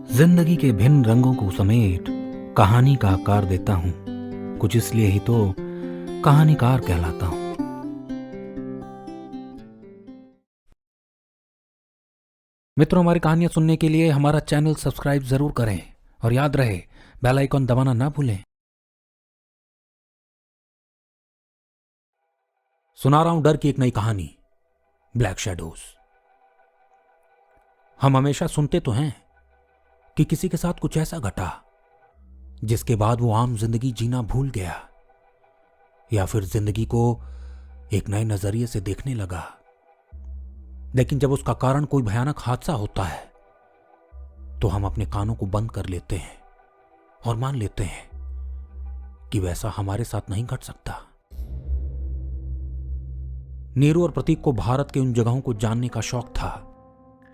जिंदगी के भिन्न रंगों को समेट कहानी का आकार देता हूँ। कुछ इसलिए ही तो कहानीकार कहलाता हूँ। मित्रों, हमारी कहानियां सुनने के लिए हमारा चैनल सब्सक्राइब जरूर करें और याद रहे बेल आइकॉन दबाना ना भूलें। सुना रहा हूं डर की एक नई कहानी, ब्लैक शैडोज। हम हमेशा सुनते तो हैं कि किसी के साथ कुछ ऐसा घटा जिसके बाद वो आम जिंदगी जीना भूल गया या फिर जिंदगी को एक नए नजरिए से देखने लगा। लेकिन जब उसका कारण कोई भयानक हादसा होता है तो हम अपने कानों को बंद कर लेते हैं और मान लेते हैं कि वैसा हमारे साथ नहीं घट सकता। नीरू और प्रतीक को भारत के उन जगहों को जानने का शौक था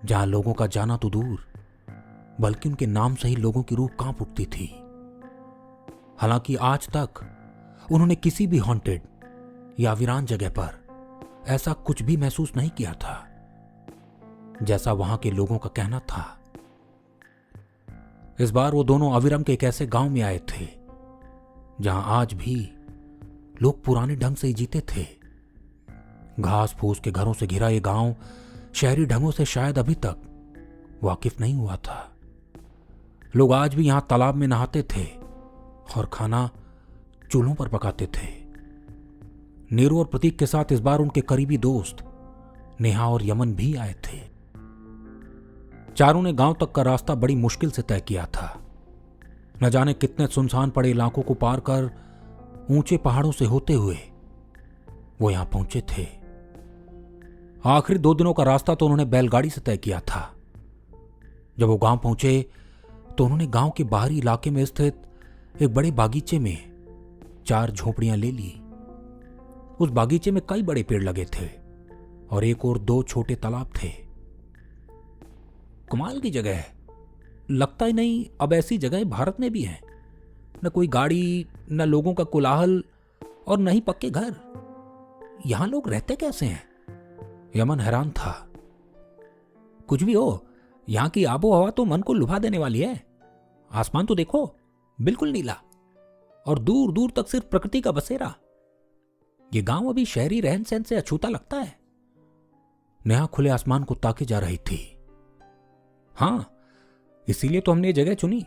जहां लोगों का जाना तो दूर बल्कि उनके नाम से ही लोगों की रूह कांप उठती थी। हालांकि आज तक उन्होंने किसी भी हॉन्टेड या वीरान जगह पर ऐसा कुछ भी महसूस नहीं किया था जैसा वहां के लोगों का कहना था। इस बार वो दोनों अविरम के एक ऐसे गांव में आए थे जहां आज भी लोग पुराने ढंग से ही जीते थे। घास फूस के घरों से घिरा ये गांव शहरी ढंगों से शायद अभी तक वाकिफ नहीं हुआ था। लोग आज भी यहां तालाब में नहाते थे और खाना चूल्हों पर पकाते थे। नीरू और प्रतीक के साथ इस बार उनके करीबी दोस्त नेहा और यमन भी आए थे। चारों ने गांव तक का रास्ता बड़ी मुश्किल से तय किया था। न जाने कितने सुनसान पड़े इलाकों को पार कर ऊंचे पहाड़ों से होते हुए वो यहां पहुंचे थे। आखिरी 2 दिनों का रास्ता तो उन्होंने बैलगाड़ी से तय किया था। जब वो गांव पहुंचे तो उन्होंने गांव के बाहरी इलाके में स्थित एक बड़े बागीचे में 4 झोपड़ियां ले ली। उस बागीचे में कई बड़े पेड़ लगे थे और एक और 2 छोटे तालाब थे। कमाल की जगह है, लगता ही नहीं अब ऐसी जगह भारत में भी हैं। न कोई गाड़ी, न लोगों का कोलाहल और न ही पक्के घर। यहां लोग रहते कैसे हैं? यमन हैरान था। कुछ भी हो, यहां की आबो हवा तो मन को लुभा देने वाली है। आसमान तो देखो, बिल्कुल नीला और दूर दूर तक सिर्फ प्रकृति का बसेरा। ये गांव अभी शहरी रहन सहन से अछूता लगता है। नेहा खुले आसमान को ताके जा रही थी। हां, इसीलिए तो हमने ये जगह चुनी।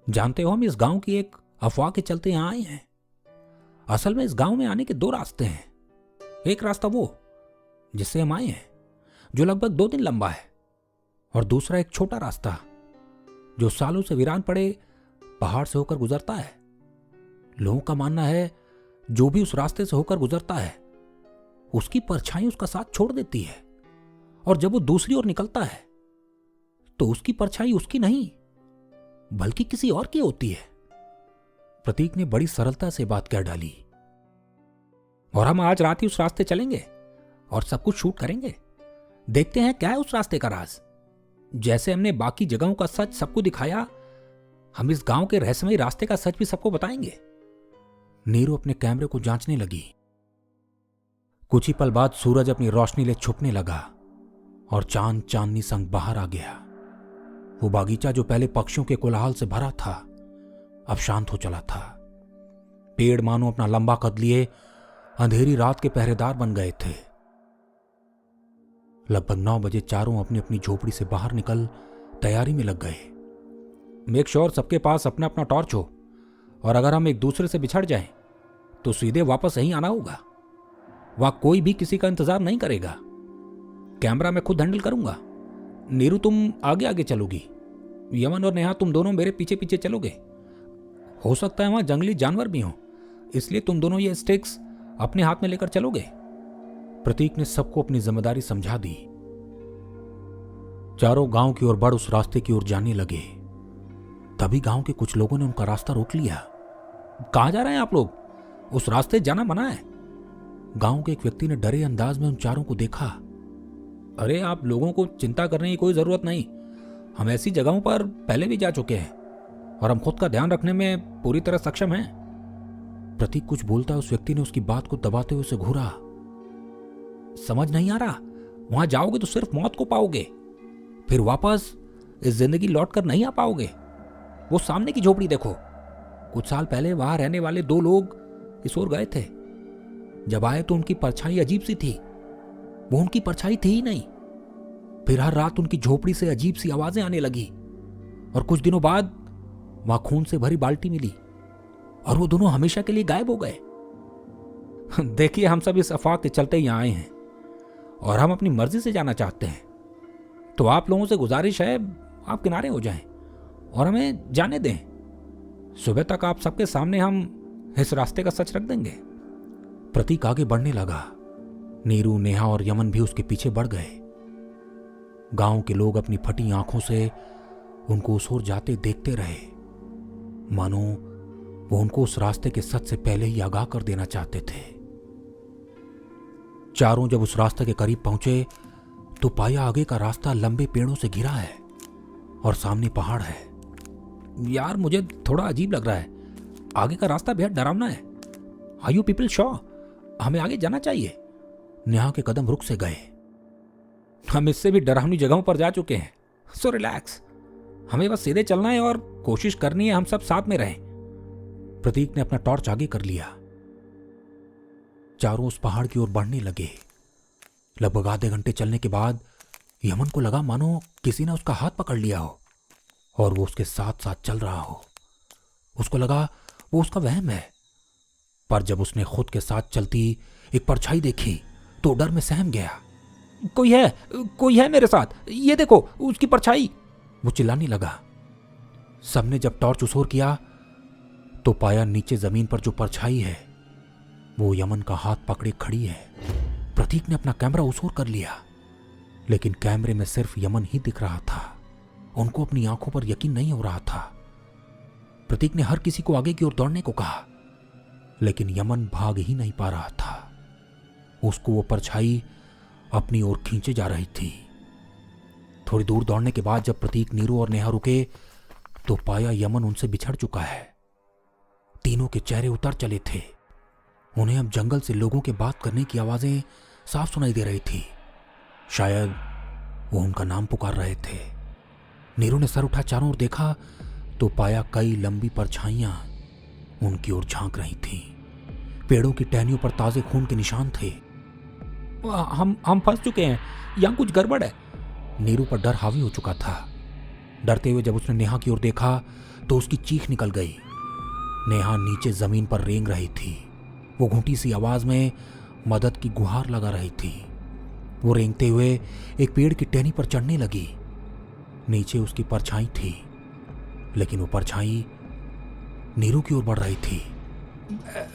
जानते हो, हम इस गांव की एक अफवाह के चलते यहां आए हैं। असल में इस गांव में आने के 2 रास्ते हैं। एक रास्ता वो जिससे हम आए हैं, जो लगभग 2 दिन लंबा है, और दूसरा एक छोटा रास्ता जो सालों से वीरान पड़े पहाड़ से होकर गुजरता है। लोगों का मानना है जो भी उस रास्ते से होकर गुजरता है उसकी परछाई उसका साथ छोड़ देती है, और जब वो दूसरी ओर निकलता है तो उसकी परछाई उसकी नहीं बल्कि किसी और की होती है। प्रतीक ने बड़ी सरलता से बात कह डाली। और हम आज रात ही उस रास्ते चलेंगे और सब कुछ शूट करेंगे। देखते हैं क्या है उस रास्ते का राज। जैसे हमने बाकी जगहों का सच सबको दिखाया, हम इस गांव के रहस्यमयी रास्ते का सच भी सबको बताएंगे। नीरू अपने कैमरे को जांचने लगी। कुछ ही पल बाद सूरज अपनी रोशनी ले छुपने लगा और चांद चांदनी संग बाहर आ गया। वो बागीचा जो पहले पक्षियों के कोलाहल से भरा था अब शांत हो चला था। पेड़ मानो अपना लंबा कद लिए अंधेरी रात के पहरेदार बन गए थे। लगभग 9 बजे चारों अपनी अपनी झोपड़ी से बाहर निकल तैयारी में लग गए। मेक श्योर सबके पास अपना अपना टॉर्च हो, और अगर हम एक दूसरे से बिछड़ जाएं तो सीधे वापस यहीं आना होगा। वहां कोई भी किसी का इंतजार नहीं करेगा। कैमरा मैं खुद हैंडल करूंगा। नीरू तुम आगे आगे चलोगी, यमन और नेहा तुम दोनों मेरे पीछे पीछे चलोगे। हो सकता है वहां जंगली जानवर भी हों, इसलिए तुम दोनों ये स्टिक्स अपने हाथ में लेकर चलोगे। प्रतीक ने सबको अपनी जिम्मेदारी समझा दी। चारों गांव की ओर बढ़ उस रास्ते की ओर जाने लगे। तभी गांव के कुछ लोगों ने उनका रास्ता रोक लिया। कहां जा रहे हैं आप लोग? उस रास्ते जाना मना है। गांव के एक व्यक्ति ने डरे अंदाज में उन चारों को देखा। अरे, आप लोगों को चिंता करने की कोई जरूरत नहीं। हम ऐसी जगहों पर पहले भी जा चुके हैं और हम खुद का ध्यान रखने में पूरी तरह सक्षम हैं। प्रतीक कुछ बोलता, उस व्यक्ति ने उसकी बात को दबाते हुए उसे घूरा। समझ नहीं आ रहा? वहां जाओगे तो सिर्फ मौत को पाओगे, फिर वापस इस जिंदगी लौट कर नहीं आ पाओगे। वो सामने की झोपड़ी देखो, कुछ साल पहले वहां रहने वाले 2 लोग इस ओर गए थे। जब आए तो उनकी परछाई अजीब सी थी, वो उनकी परछाई थी ही नहीं। फिर हर रात उनकी झोपड़ी से अजीब सी आवाजें आने लगी और कुछ दिनों बाद वहां खून से भरी बाल्टी मिली और वो दोनों हमेशा के लिए गायब हो गए। देखिए, हम सब इस अफवाह के चलते यहाँ आए हैं और हम अपनी मर्जी से जाना चाहते हैं, तो आप लोगों से गुजारिश है आप किनारे हो जाएं और हमें जाने दें। सुबह तक आप सबके सामने हम इस रास्ते का सच रख देंगे। प्रतीक आगे बढ़ने लगा। नीरू, नेहा और यमन भी उसके पीछे बढ़ गए। गांव के लोग अपनी फटी आंखों से उनको उस ओर जाते देखते रहे, मानो वो उनको उस रास्ते के सच से पहले ही आगाह कर देना चाहते थे। चारों जब उस रास्ते के करीब पहुंचे तो पाया आगे का रास्ता लंबे पेड़ों से घिरा है और सामने पहाड़ है। यार, मुझे थोड़ा अजीब लग रहा है, आगे का रास्ता बेहद डरावना है। आर यू पीपल श्योर हमें आगे जाना चाहिए? नेहा के कदम रुक से गए। हम इससे भी डरावनी जगहों पर जा चुके हैं, सो रिलैक्स। हमें बस सीधे चलना है और कोशिश करनी है हम सब साथ में रहें। प्रतीक ने अपना टॉर्च आगे कर लिया। चारों उस पहाड़ की ओर बढ़ने लगे। लगभग आधे घंटे चलने के बाद यमन को लगा मानो किसी ने उसका हाथ पकड़ लिया हो और वो उसके साथ साथ चल रहा हो। उसको लगा वो उसका वहम है, पर जब उसने खुद के साथ चलती एक परछाई देखी तो डर में सहम गया। कोई है मेरे साथ, ये देखो उसकी परछाई, वो चिल्लाने लगा। सबने जब टॉर्च उस ओर किया तो पाया नीचे जमीन पर जो परछाई है वो यमन का हाथ पकड़े खड़ी है। प्रतीक ने अपना कैमरा उस ओर कर लिया, लेकिन कैमरे में सिर्फ यमन ही दिख रहा था। उनको अपनी आंखों पर यकीन नहीं हो रहा था। प्रतीक ने हर किसी को आगे की ओर दौड़ने को कहा, लेकिन यमन भाग ही नहीं पा रहा था। उसको वो परछाई अपनी ओर खींचे जा रही थी। थोड़ी दूर दौड़ने के बाद जब प्रतीक, नीरू और नेहा रुके तो पाया यमन उनसे बिछड़ चुका है। तीनों के चेहरे उतर चले थे। उन्हें अब जंगल से लोगों के बात करने की आवाजें साफ सुनाई दे रही थी। शायद वो उनका नाम पुकार रहे थे। नीरू ने सर उठा चारों ओर देखा तो पाया कई लंबी परछाइयां उनकी ओर झांक रही थीं। पेड़ों की टहनियों पर ताजे खून के निशान थे। हम फंस चुके हैं, यहां कुछ गड़बड़ है। नीरू पर डर हावी हो चुका था। डरते हुए जब उसने नेहा की ओर देखा तो उसकी चीख निकल गई। नेहा नीचे जमीन पर रेंग रही थी। वो घुटी सी आवाज में मदद की गुहार लगा रही थी। वो रेंगते हुए एक पेड़ की टहनी पर चढ़ने लगी। नीचे उसकी परछाई थी, लेकिन वो परछाई नीरू की ओर बढ़ रही थी।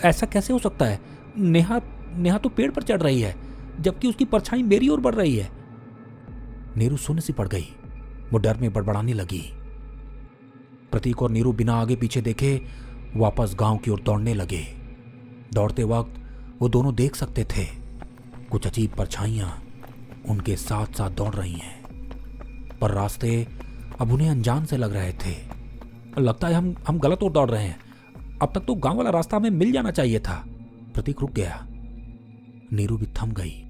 ऐसा कैसे हो सकता है? नेहा तो पेड़ पर चढ़ रही है, जबकि उसकी परछाई मेरी ओर बढ़ रही है। नीरू सुन्न सी पड़ गई। वो डर में बड़बड़ाने लगी। प्रतीक और नीरू बिना आगे पीछे देखे वापस गांव की ओर दौड़ने लगे। दौड़ते वक्त वो दोनों देख सकते थे कुछ अजीब परछाइयां उनके साथ साथ दौड़ रही हैं, पर रास्ते अब उन्हें अनजान से लग रहे थे। लगता है हम गलत ओर दौड़ रहे हैं। अब तक तो गांव वाला रास्ता हमें मिल जाना चाहिए था। प्रतीक रुक गया। नीरू भी थम गई।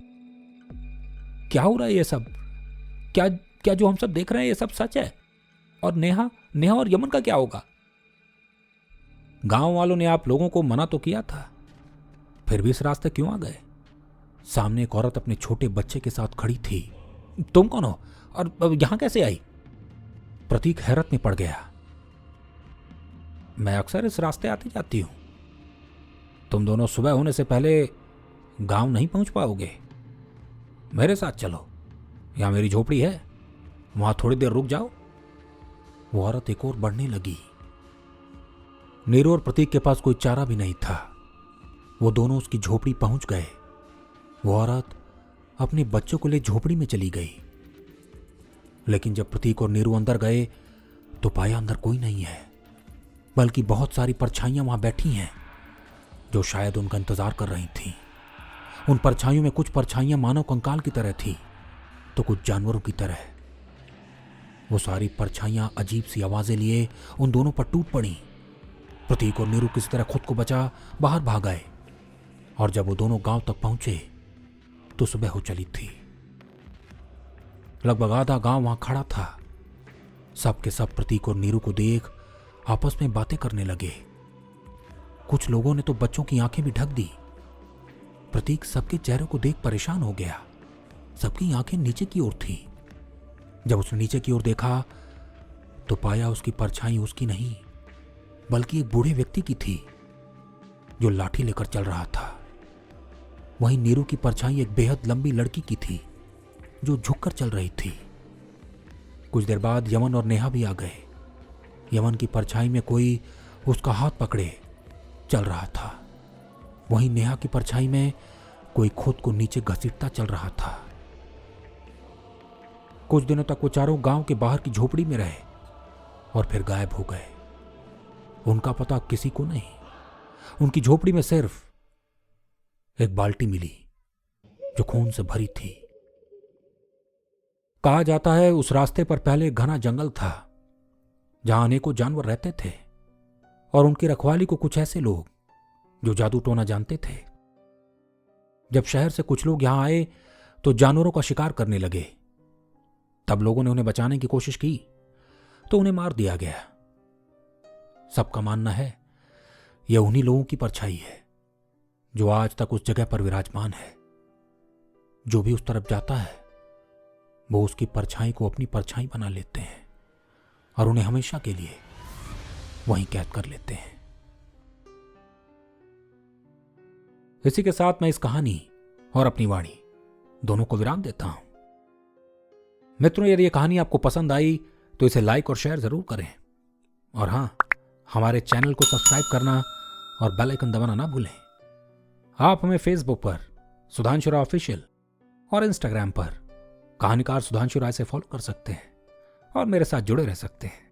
क्या हो रहा है ये सब? क्या जो हम सब देख रहे हैं ये सब सच है? और नेहा और यमन का क्या होगा? गांव वालों ने आप लोगों को मना तो किया था, फिर भी इस रास्ते क्यों आ गए? सामने एक औरत अपने छोटे बच्चे के साथ खड़ी थी। तुम कौन हो और यहां कैसे आई? प्रतीक हैरत में पड़ गया। मैं अक्सर इस रास्ते आती जाती हूं। तुम दोनों सुबह होने से पहले गांव नहीं पहुंच पाओगे। मेरे साथ चलो, यहां मेरी झोपड़ी है, वहां थोड़ी देर रुक जाओ। वो औरत एक और बढ़ने लगी। नीरू और प्रतीक के पास कोई चारा भी नहीं था। वो दोनों उसकी झोपड़ी पहुंच गए। वो औरत अपने बच्चों को ले झोपड़ी में चली गई। लेकिन जब प्रतीक और नीरू अंदर गए तो पाया अंदर कोई नहीं है, बल्कि बहुत सारी परछाइयां वहां बैठी हैं जो शायद उनका इंतजार कर रही थीं। उन परछाइयों में कुछ परछाइयां मानव कंकाल की तरह थी तो कुछ जानवरों की तरह। वो सारी परछाइयां अजीब सी आवाजें लिए उन दोनों पर टूट पड़ी। प्रतीक और नीरू किसी तरह खुद को बचा बाहर भाग आए और जब वो दोनों गांव तक पहुंचे तो सुबह हो चली थी। लगभग आधा गांव वहां खड़ा था। सब के सब प्रतीक और नीरू को देख आपस में बातें करने लगे। कुछ लोगों ने तो बच्चों की आंखें भी ढक दी। प्रतीक सबके चेहरों को देख परेशान हो गया। सबकी आंखें नीचे की ओर थी। जब उसने नीचे की ओर देखा तो पाया उसकी परछाई उसकी नहीं बल्कि एक बूढ़े व्यक्ति की थी जो लाठी लेकर चल रहा था। वहीं नीरू की परछाई एक बेहद लंबी लड़की की थी जो झुककर चल रही थी। कुछ देर बाद यमन और नेहा भी आ गए। यमन की परछाई में कोई उसका हाथ पकड़े चल रहा था। वहीं नेहा की परछाई में कोई खुद को नीचे घसीटता चल रहा था। कुछ दिनों तक वो चारों गांव के बाहर की झोपड़ी में रहे और फिर गायब हो गए। उनका पता किसी को नहीं। उनकी झोपड़ी में सिर्फ एक बाल्टी मिली जो खून से भरी थी। कहा जाता है उस रास्ते पर पहले घना जंगल था जहां अनेकों जानवर रहते थे और उनकी रखवाली को कुछ ऐसे लोग जो जादू टोना जानते थे। जब शहर से कुछ लोग यहां आए तो जानवरों का शिकार करने लगे। तब लोगों ने उन्हें बचाने की कोशिश की तो उन्हें मार दिया गया। सबका मानना है यह उन्हीं लोगों की परछाई है जो आज तक उस जगह पर विराजमान है। जो भी उस तरफ जाता है वो उसकी परछाई को अपनी परछाई बना लेते हैं और उन्हें हमेशा के लिए वहीं कैद कर लेते हैं। इसी के साथ मैं इस कहानी और अपनी वाणी दोनों को विराम देता हूं। मित्रों, यदि यह कहानी आपको पसंद आई तो इसे लाइक और शेयर जरूर करें और हां, हमारे चैनल को सब्सक्राइब करना और बेल आइकन दबाना ना भूलें। आप हमें फेसबुक पर सुधांशु राय ऑफिशियल और इंस्टाग्राम पर कहानीकार सुधांशु राय से फॉलो कर सकते हैं और मेरे साथ जुड़े रह सकते हैं।